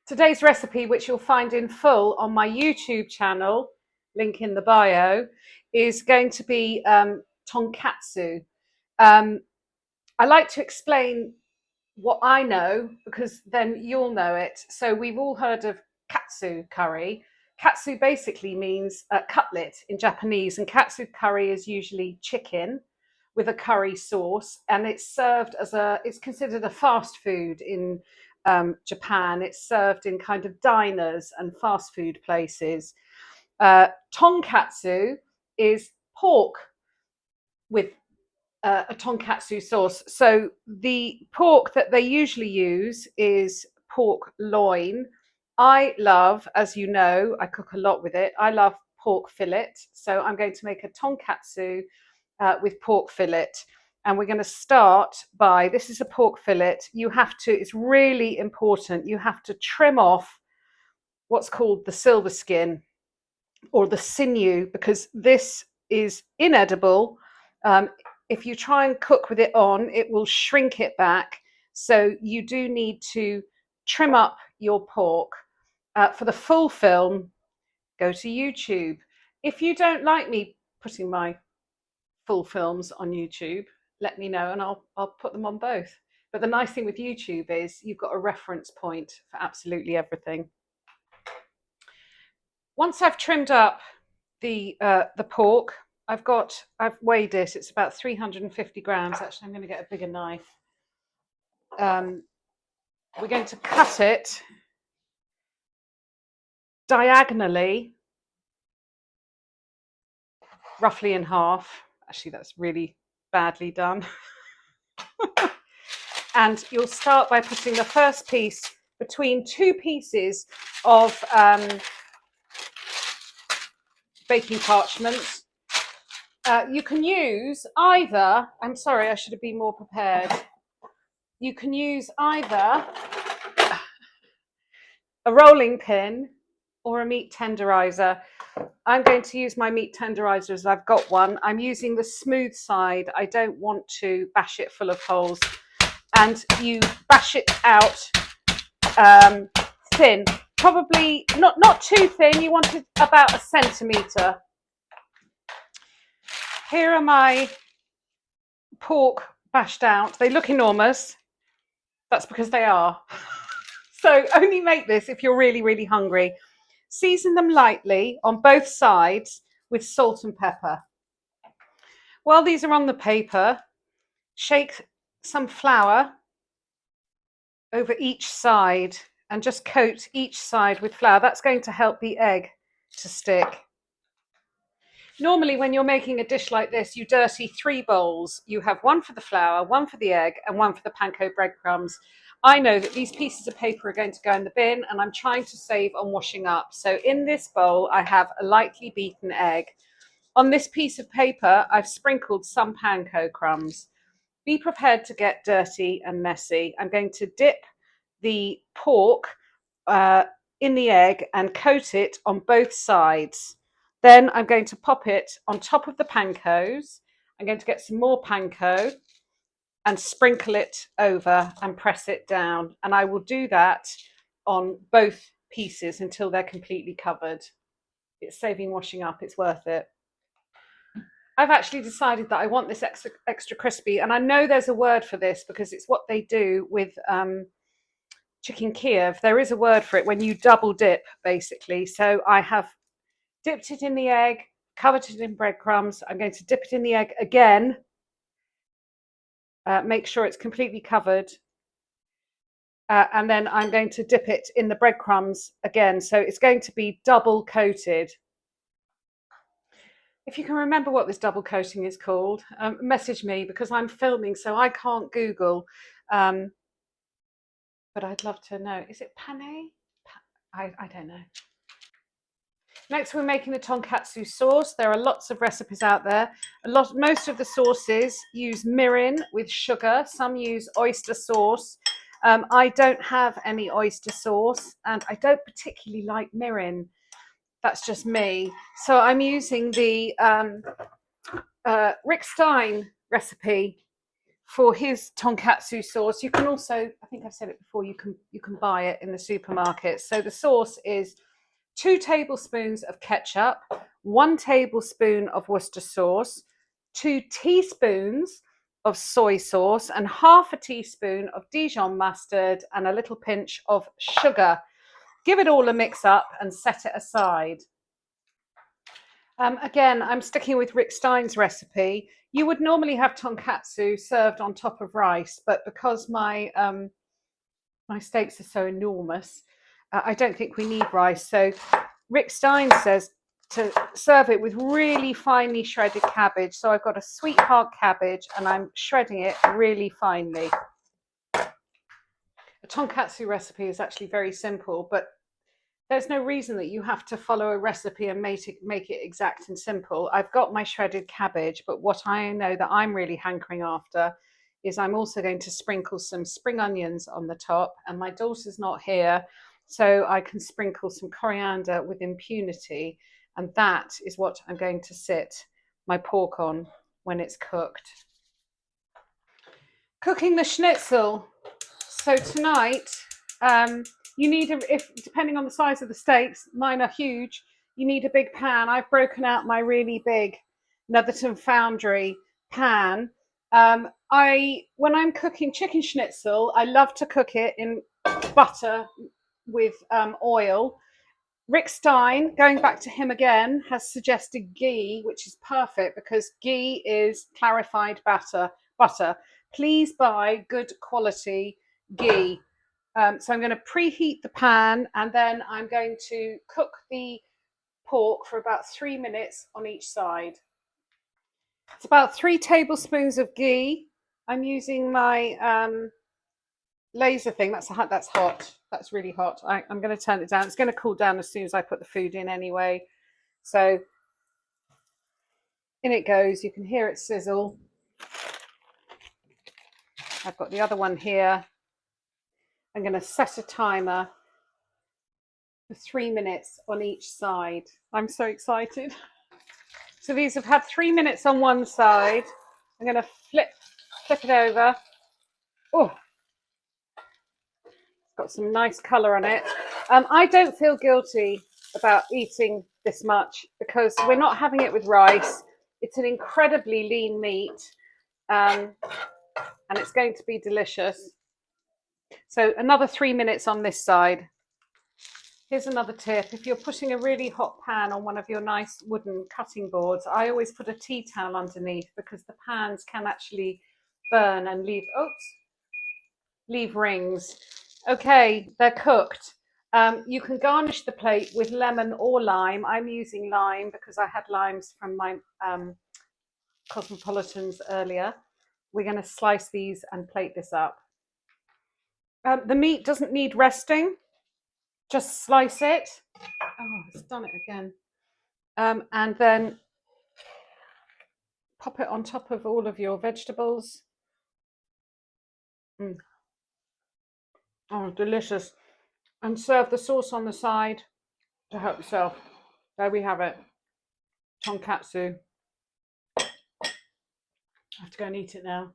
Today's recipe, which you'll find in full on my YouTube channel, link in the bio, is going to be tonkatsu. Um, I like to explain what I know because then you'll know it. So we've all heard of katsu curry. Katsu basically means cutlet in Japanese, and katsu curry is usually chicken with a curry sauce, and it's considered a fast food in Japan. It's served in kind of diners and fast food places. Tonkatsu is pork with a tonkatsu sauce. So the pork that they usually use is pork loin. I love, as you know, I cook a lot with it. I love pork fillet. So I'm going to make a tonkatsu with pork fillet. And we're going to start by, this is a pork fillet. It's really important, you have to trim off what's called the silver skin or the sinew, because this is inedible. If you try and cook with it on, it will shrink it back. So you do need to trim up your pork. For the full film, go to YouTube. If you don't like me putting my full films on YouTube, let me know and I'll put them on both. But the nice thing with YouTube is you've got a reference point for absolutely everything. Once I've trimmed up the pork, I've weighed it. It's about 350 grams. Actually, I'm going to get a bigger knife. We're going to cut it diagonally, roughly in half. Actually, that's really badly done. And you'll start by putting the first piece between two pieces of baking parchment. You can use either, I'm sorry, I should have been more prepared. You can use either a rolling pin or a meat tenderizer. I'm going to use my meat tenderizer as I've got one. I'm using the smooth side. I don't want to bash it full of holes. And you bash it out thin, probably not too thin. You want it about 1 centimetre. Here are my pork bashed out. They look enormous. That's because they are. So only make this if you're really, really hungry. Season them lightly on both sides with salt and pepper. While these are on the paper, shake some flour over each side and just coat each side with flour. That's going to help the egg to stick. Normally, when you're making a dish like this, you dirty 3 bowls. You have one for the flour, one for the egg, and one for the panko breadcrumbs. I know that these pieces of paper are going to go in the bin, and I'm trying to save on washing up. So in this bowl, I have a lightly beaten egg. On this piece of paper, I've sprinkled some panko crumbs. Be prepared to get dirty and messy. I'm going to dip the pork in the egg and coat it on both sides. Then I'm going to pop it on top of the pankos. I'm going to get some more panko and sprinkle it over and press it down. And I will do that on both pieces until they're completely covered. It's saving washing up, it's worth it. I've actually decided that I want this extra crispy, and I know there's a word for this because it's what they do with chicken Kiev. There is a word for it when you double dip, basically. So I have dipped it in the egg, covered it in breadcrumbs. I'm going to dip it in the egg again. Make sure it's completely covered. And then I'm going to dip it in the breadcrumbs again. So it's going to be double coated. If you can remember what this double coating is called, message me because I'm filming, so I can't Google. But I'd love to know. Is it pane? I don't know. Next, we're making the tonkatsu sauce. There are lots of recipes out there. Most of the sauces use mirin with sugar. Some use oyster sauce. I don't have any oyster sauce, and I don't particularly like mirin. That's just me. So I'm using the Rick Stein recipe for his tonkatsu sauce. You can also, I think I've said it before, you can buy it in the supermarket. So the sauce is 2 tablespoons of ketchup, 1 tablespoon of Worcester sauce, 2 teaspoons of soy sauce, and half a teaspoon of Dijon mustard, and a little pinch of sugar. Give it all a mix up and set it aside. Again, I'm sticking with Rick Stein's recipe. You would normally have tonkatsu served on top of rice, but because my steaks are so enormous, I don't think we need rice. So Rick Stein says to serve it with really finely shredded cabbage. So I've got a sweet hard cabbage and I'm shredding it really finely. A tonkatsu recipe is actually very simple, but there's no reason that you have to follow a recipe and make it exact and simple. I've got my shredded cabbage, but what I know that I'm really hankering after is I'm also going to sprinkle some spring onions on the top, and my daughter's not here, so I can sprinkle some coriander with impunity, and that is what I'm going to sit my pork on when it's cooked. Cooking the schnitzel. So tonight, you need, depending on the size of the steaks, mine are huge, you need a big pan. I've broken out my really big Netherton Foundry pan. When I'm cooking chicken schnitzel, I love to cook it in butter with oil. Rick Stein, going back to him again, has suggested ghee, which is perfect because ghee is clarified butter. Please buy good quality ghee. So I'm going to preheat the pan, and then I'm going to cook the pork for about 3 minutes on each side. It's about 3 tablespoons of ghee. I'm using my laser thing. That's hot. That's really hot. I'm going to turn it down. It's going to cool down as soon as I put the food in anyway. So in it goes. You can hear it sizzle. I've got the other one here. I'm going to set a timer for 3 minutes on each side. I'm so excited. So these have had 3 minutes on one side. I'm going to flip it over. Oh, it's got some nice colour on it. I don't feel guilty about eating this much because we're not having it with rice. It's an incredibly lean meat, and it's going to be delicious. So another 3 minutes on this side. Here's another tip. If you're putting a really hot pan on one of your nice wooden cutting boards, I always put a tea towel underneath because the pans can actually burn and leave rings. Okay, they're cooked. You can garnish the plate with lemon or lime. I'm using lime because I had limes from my Cosmopolitans earlier. We're going to slice these and plate this up. The meat doesn't need resting. Just slice it. Oh, it's done it again. And then pop it on top of all of your vegetables. Oh, delicious. And serve the sauce on the side to help yourself. There we have it. Tonkatsu. I have to go and eat it now.